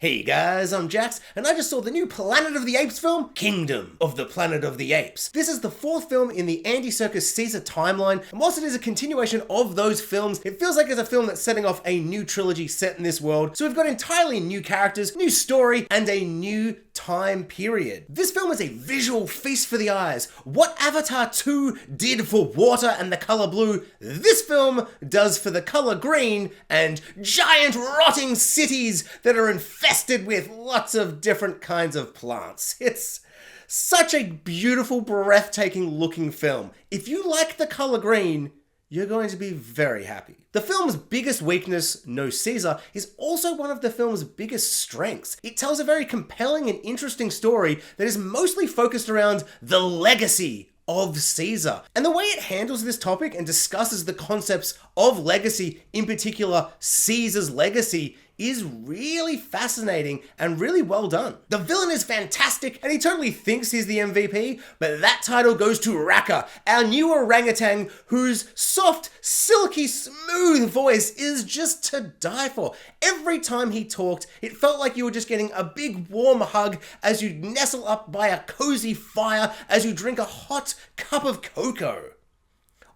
Hey guys, I'm Jax, and I just saw the new Planet of the Apes film, Kingdom of the Planet of the Apes. This is the fourth film in the Andy Serkis Caesar timeline, and whilst it is a continuation of those films, it feels like it's a film that's setting off a new trilogy set in this world. So we've got entirely new characters, new story, and a new time period. This film is a visual feast for the eyes. What Avatar 2 did for water and the color blue, this film does for the color green and giant rotting cities that are infested with lots of different kinds of plants. It's such a beautiful, breathtaking looking film. If you like the color green, you're going to be very happy. The film's biggest weakness, No Caesar, is also one of the film's biggest strengths. It tells a very compelling and interesting story that is mostly focused around the legacy of Caesar. And the way it handles this topic and discusses the concepts of legacy, in particular Caesar's legacy, is really fascinating and really well done. The villain is fantastic and he totally thinks he's the MVP, but that title goes to Raka, our new orangutan whose soft, silky, smooth voice is just to die for. Every time he talked, it felt like you were just getting a big warm hug as you nestle up by a cozy fire as you drink a hot cup of cocoa.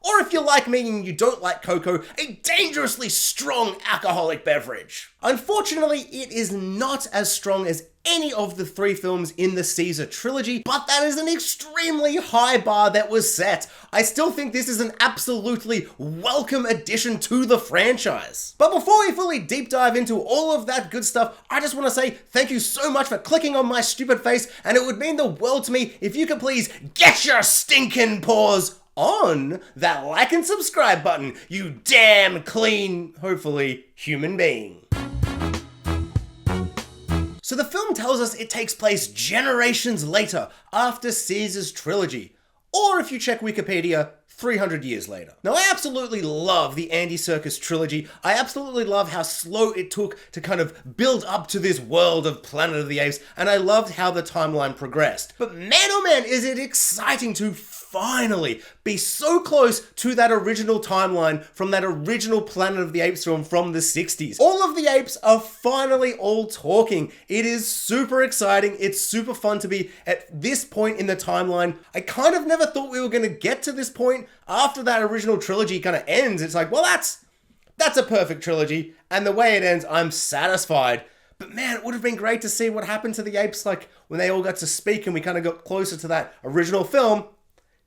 Or if you're like me and you don't like cocoa, a dangerously strong alcoholic beverage. Unfortunately, it is not as strong as any of the three films in the Caesar trilogy, but that is an extremely high bar that was set. I still think this is an absolutely welcome addition to the franchise. But before we fully deep dive into all of that good stuff, I just want to say thank you so much for clicking on my stupid face, and it would mean the world to me if you could please get your stinking paws on that like and subscribe button, you damn clean, hopefully, human being. So the film tells us it takes place generations later, after Caesar's trilogy, or if you check Wikipedia, 300 years later. Now, I absolutely love the Andy Serkis trilogy. I absolutely love how slow it took to kind of build up to this world of Planet of the Apes, and I loved how the timeline progressed. But man, oh man, is it exciting to finally be so close to that original timeline from that original Planet of the Apes film from the 60s. All of the apes are finally all talking. It is super exciting. It's super fun to be at this point in the timeline. I kind of never thought we were going to get to this point after that original trilogy kind of ends. It's like, well, that's a perfect trilogy. And the way it ends, I'm satisfied. But man, it would have been great to see what happened to the apes, like when they all got to speak and we kind of got closer to that original film.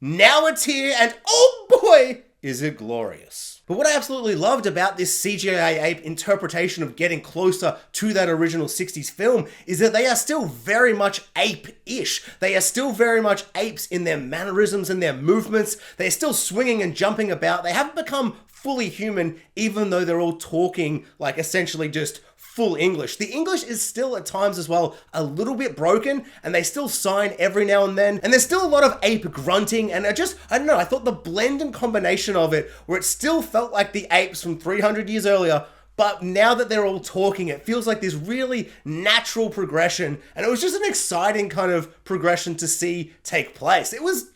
Now it's here, and oh boy, is it glorious. But what I absolutely loved about this CGI ape interpretation of getting closer to that original 60s film is that they are still very much ape-ish. They are still very much apes in their mannerisms and their movements. They're still swinging and jumping about. They haven't become fully human, even though they're all talking like essentially just full English. The English is still at times as well a little bit broken, and they still sign every now and then, and there's still a lot of ape grunting, and I don't know, I thought the blend and combination of it, where it still felt like the apes from 300 years earlier, but now that they're all talking, it feels like this really natural progression, and it was just an exciting kind of progression to see take place. It was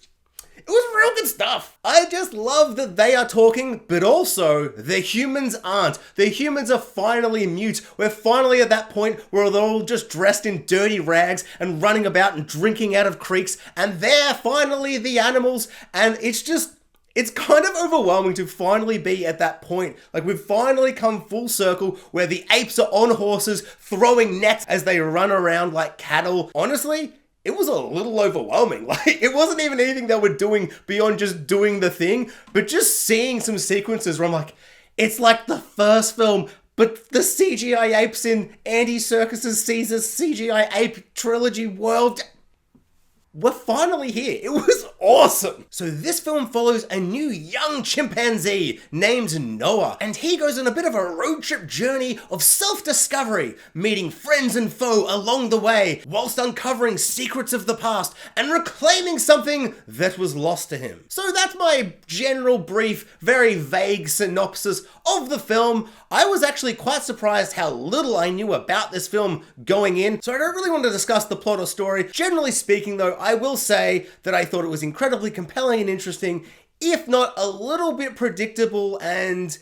real good stuff. I just love that they are talking, but also the humans aren't. The humans are finally mute. We're finally at that point where they're all just dressed in dirty rags and running about and drinking out of creeks, and they're finally the animals, and it's kind of overwhelming to finally be at that point. Like, we've finally come full circle where the apes are on horses throwing nets as they run around like cattle. Honestly, it was a little overwhelming. Like, it wasn't even anything that we're doing beyond just doing the thing, but just seeing some sequences where I'm like, it's like the first film, but the CGI apes in Andy Serkis's Caesar's CGI ape trilogy world. We're finally here. It was awesome. So this film follows a new young chimpanzee named Noah, and he goes on a bit of a road trip journey of self-discovery, meeting friends and foe along the way, whilst uncovering secrets of the past and reclaiming something that was lost to him. So that's my general brief, very vague synopsis of the film. I was actually quite surprised how little I knew about this film going in, so I don't really want to discuss the plot or story. Generally speaking though, I will say that I thought it was incredibly compelling and interesting, if not a little bit predictable and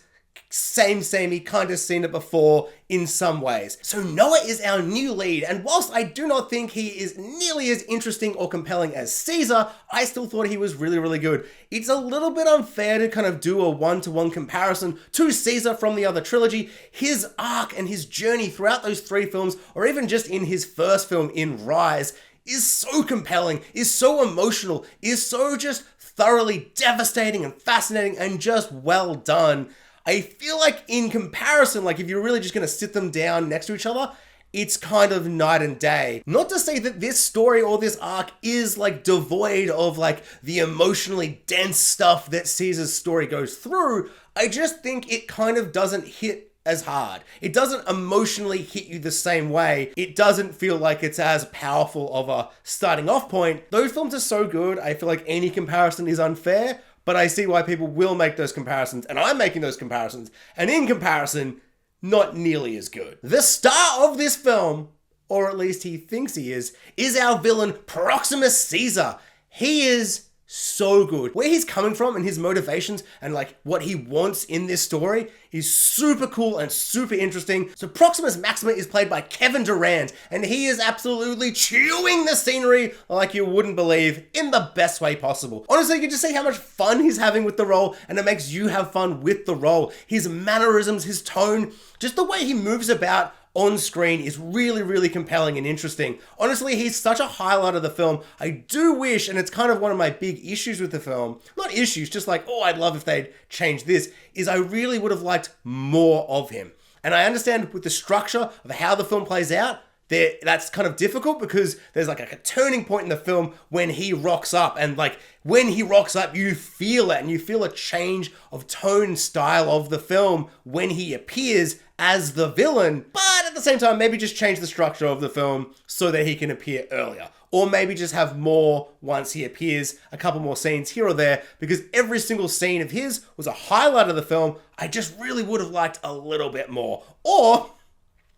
samey, kind of seen it before in some ways. So Noah is our new lead, and whilst I do not think he is nearly as interesting or compelling as Caesar, I still thought he was really good. It's a little bit unfair to kind of do a one-to-one comparison to Caesar from the other trilogy. His arc and his journey throughout those 3 films, or even just in his first film in Rise, is so compelling, is so emotional, is so just thoroughly devastating and fascinating and just well done. I feel like in comparison, like if you're really just going to sit them down next to each other, it's kind of night and day. Not to say that this story or this arc is like devoid of like the emotionally dense stuff that Caesar's story goes through. I just think it kind of doesn't hit as hard. It doesn't emotionally hit you the same way. It doesn't feel like it's as powerful of a starting off point. Those films are so good, I feel like any comparison is unfair, but I see why people will make those comparisons, and I'm making those comparisons, and in comparison, not nearly as good. The star of this film, or at least he thinks he is our villain, Proximus Caesar. He is so good. Where he's coming from and his motivations and like what he wants in this story is super cool and super interesting. So Proximus Maxima is played by Kevin Durand, and he is absolutely chewing the scenery like you wouldn't believe in the best way possible. Honestly, you can just see how much fun he's having with the role, and it makes you have fun with the role. His mannerisms, his tone, just the way he moves about on screen is really compelling and interesting. Honestly, he's such a highlight of the film. I do wish, and it's kind of one of my big issues with the film, not issues, just like, oh, I'd love if they'd change this, is I really would have liked more of him. And I understand with the structure of how the film plays out, that's kind of difficult because there's like a turning point in the film when he rocks up, and like when he rocks up you feel it, and you feel a change of tone style of the film when he appears as the villain. But at the same time, maybe just change the structure of the film so that he can appear earlier, or maybe just have more once he appears, a couple more scenes here or there, because every single scene of his was a highlight of the film. I just really would have liked a little bit more, or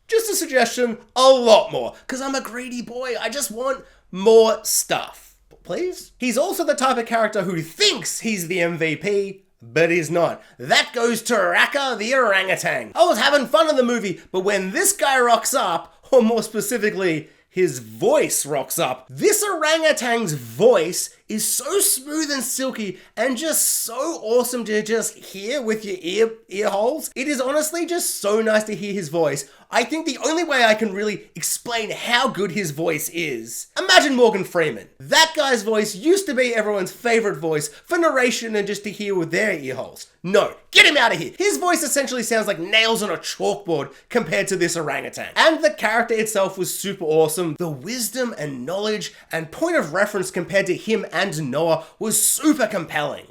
just a suggestion, a lot more, because I'm a greedy boy. I just want more stuff. Please? He's also the type of character who thinks he's the MVP, but he's not. That goes to Raka the orangutan. I was having fun in the movie, but when this guy rocks up, or more specifically, his voice rocks up, this orangutan's voice is so smooth and silky and just so awesome to just hear with your ear holes. It is honestly just so nice to hear his voice. I think the only way I can really explain how good his voice is, imagine Morgan Freeman. That guy's voice used to be everyone's favorite voice for narration and just to hear with their ear holes. No, get him out of here. His voice essentially sounds like nails on a chalkboard compared to this orangutan. And the character itself was super awesome. The wisdom and knowledge and point of reference compared to him and Noah was super compelling.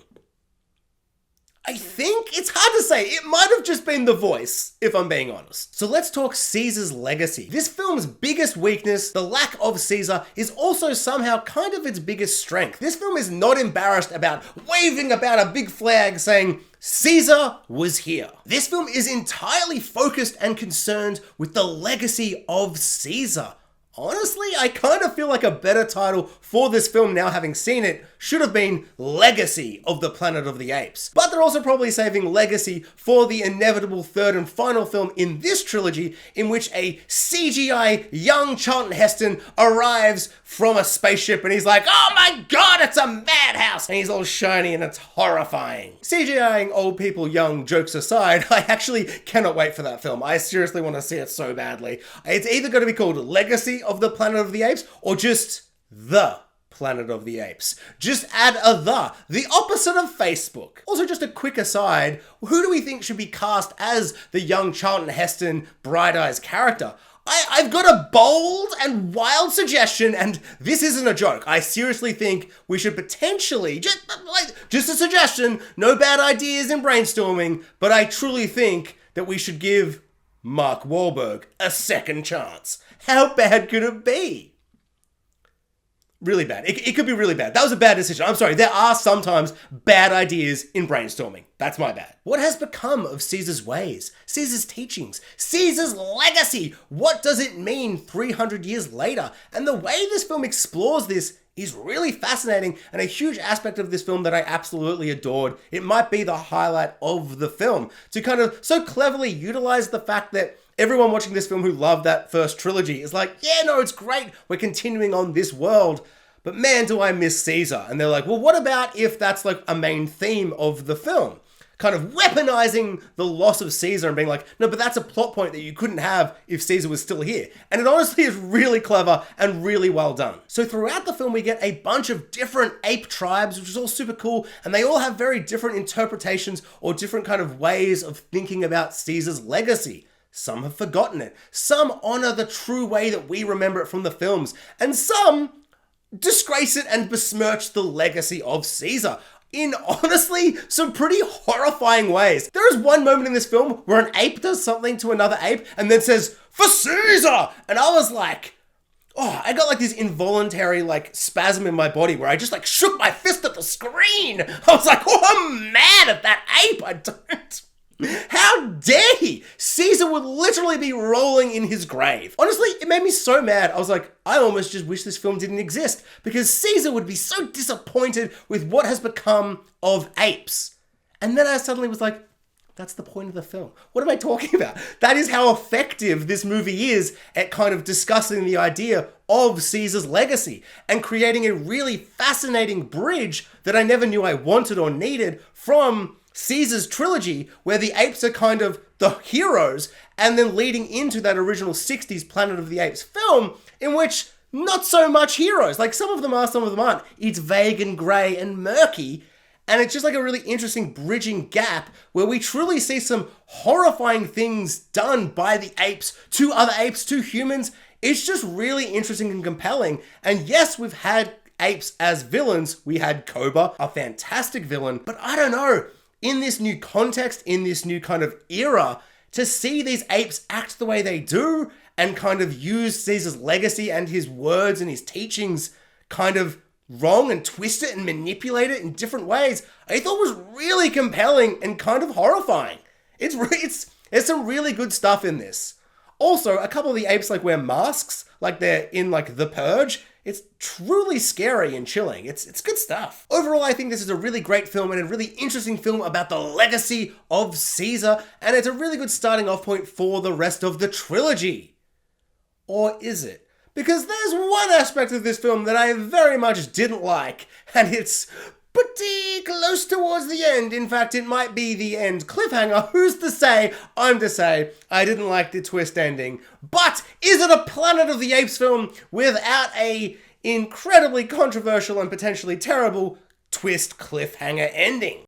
I think it's hard to say. It might have just been the voice, if I'm being honest. So let's talk Caesar's legacy. This film's biggest weakness, the lack of Caesar, is also somehow kind of its biggest strength. This film is not embarrassed about waving about a big flag saying, Caesar was here. This film is entirely focused and concerned with the legacy of Caesar. Honestly, I kind of feel like a better title for this film now having seen it should have been Legacy of the Planet of the Apes. But they're also probably saving Legacy for the inevitable third and final film in this trilogy, in which a CGI young Charlton Heston arrives from a spaceship and he's like, oh my god, it's a madhouse! And he's all shiny and it's horrifying. CGIing old people young jokes aside, I actually cannot wait for that film. I seriously want to see it so badly. It's either going to be called Legacy of the Planet of the Apes or just The Planet of the Apes. Just add a the opposite of Facebook. Also, just a quick aside, who do we think should be cast as the young Charlton Heston Bright Eyes character? I've got a bold and wild suggestion, and this isn't a joke. I seriously think we should potentially, just a suggestion, no bad ideas in brainstorming, but I truly think that we should give Mark Wahlberg a second chance. How bad could it be? Really bad. It could be really bad. That was a bad decision. I'm sorry. There are sometimes bad ideas in brainstorming. That's my bad. What has become of Caesar's ways, Caesar's teachings, Caesar's legacy? What does it mean 300 years later? And the way this film explores this He's really fascinating and a huge aspect of this film that I absolutely adored. It might be the highlight of the film, to kind of so cleverly utilize the fact that everyone watching this film who loved that first trilogy is like, yeah, no, it's great, we're continuing on this world, but man, do I miss Caesar. And they're like, well, what about if that's like a main theme of the film? Kind of weaponizing the loss of Caesar and being like, no, but that's a plot point that you couldn't have if Caesar was still here. And it honestly is really clever and really well done. So throughout the film, we get a bunch of different ape tribes, which is all super cool. And they all have very different interpretations or different kind of ways of thinking about Caesar's legacy. Some have forgotten it. Some honor the true way that we remember it from the films. And some disgrace it and besmirch the legacy of Caesar in honestly some pretty horrifying ways. There is one moment in this film where an ape does something to another ape and then says, "For Caesar!" And I was like, oh, I got like this involuntary like spasm in my body where I just like shook my fist at the screen. I was like, oh, I'm mad at that ape. I don't. How dare he? Caesar would literally be rolling in his grave. Honestly, it made me so mad. I was like, I almost just wish this film didn't exist because Caesar would be so disappointed with what has become of apes. And then I suddenly was like, that's the point of the film. What am I talking about? That is how effective this movie is at kind of discussing the idea of Caesar's legacy and creating a really fascinating bridge that I never knew I wanted or needed from Caesar's trilogy, where the apes are kind of the heroes, and then leading into that original 60s Planet of the Apes film, in which not so much heroes. Like some of them are, some of them aren't. It's vague and grey and murky, and it's just like a really interesting bridging gap where we truly see some horrifying things done by the apes to other apes, to humans. It's just really interesting and compelling. And yes, we've had apes as villains. We had Cobra, a fantastic villain, but I don't know. In this new context, in this new kind of era, to see these apes act the way they do and kind of use Caesar's legacy and his words and his teachings kind of wrong and twist it and manipulate it in different ways, I thought was really compelling and kind of horrifying. There's some really good stuff in this. Also, a couple of the apes like wear masks, like they're in like The Purge. It's truly scary and chilling. It's good stuff. Overall, I think this is a really great film and a really interesting film about the legacy of Caesar, and it's a really good starting off point for the rest of the trilogy. Or is it? Because there's one aspect of this film that I very much didn't like, and it's pretty close towards the end. In fact, it might be the end cliffhanger. Who's to say? I'm to say I didn't like the twist ending. But is it a Planet of the Apes film without a incredibly controversial and potentially terrible twist cliffhanger ending?